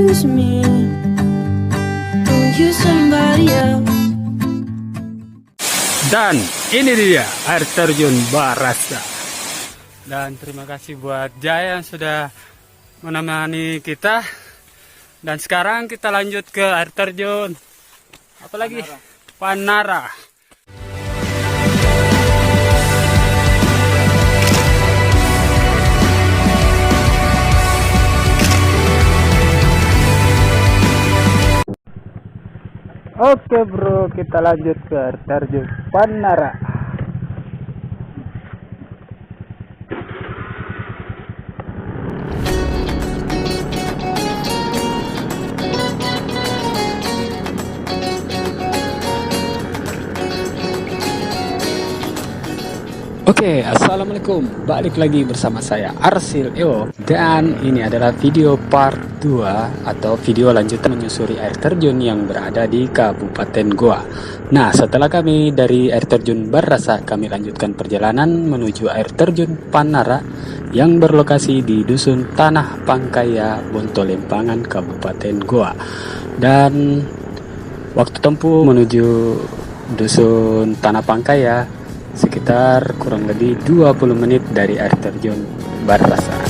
choose me or you somebody else. Dan ini dia air terjun Barasa. Dan terima kasih buat Jaya yang sudah menemani kita. Dan sekarang kita lanjut ke air terjun apalagi Panara. Oke bro, kita lanjut ke air terjun Panara. Oke, assalamualaikum. Balik lagi bersama saya Arsil Ewo. Dan ini adalah video part 2 atau video lanjutan menyusuri air terjun yang berada di Kabupaten Goa. Nah, setelah kami dari air terjun Barasa, kami lanjutkan perjalanan menuju air terjun Panara yang berlokasi di Dusun Tanah Pangkaya, Bontolempangan, Kabupaten Goa. Dan waktu tempuh menuju Dusun Tanah Pangkaya sekitar kurang lebih 20 menit dari air terjun Barasa.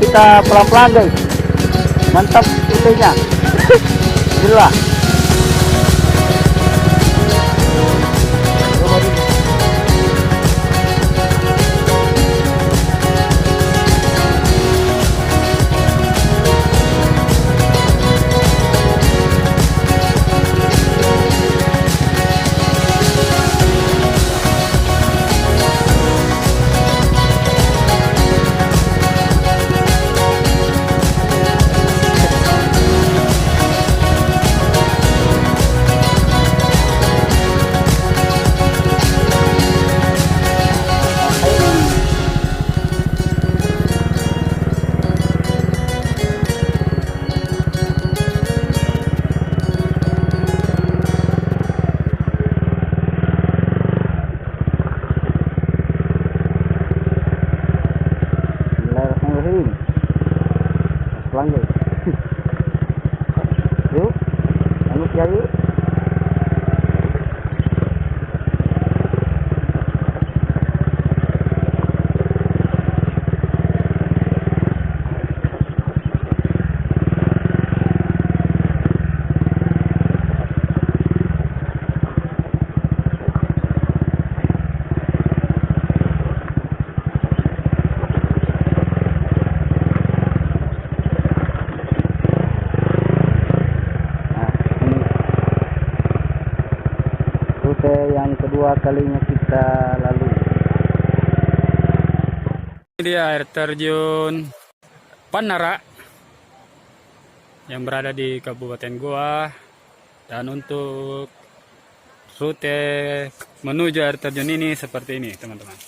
Kita pelan-pelan guys, mantap itunya. Gila. Pelan guys. Yuk, lanjut ya yuk. Yang kedua kalinya kita lalui. Ini dia air terjun Panara yang berada di Kabupaten Goa. Dan untuk rute menuju air terjun ini seperti ini teman-teman.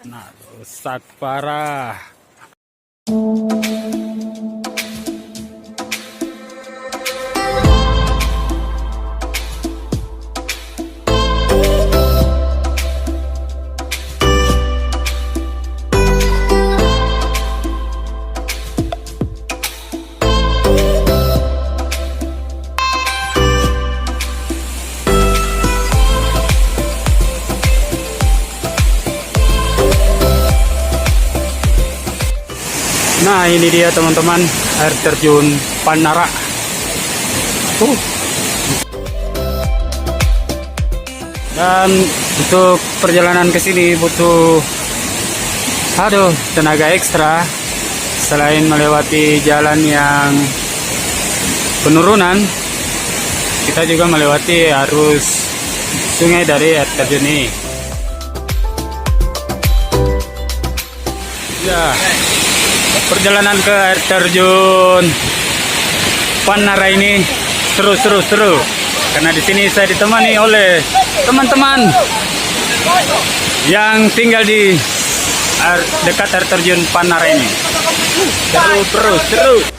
Nah, rusak parah. Nah, ini dia teman-teman air terjun Panara. Dan untuk perjalanan ke sini butuh tenaga ekstra. Selain melewati jalan yang penurunan, kita juga melewati arus sungai dari air terjun ini. Ya, perjalanan ke air terjun Panara ini seru karena di sini saya ditemani oleh teman-teman yang tinggal di dekat air terjun Panara ini. Seru.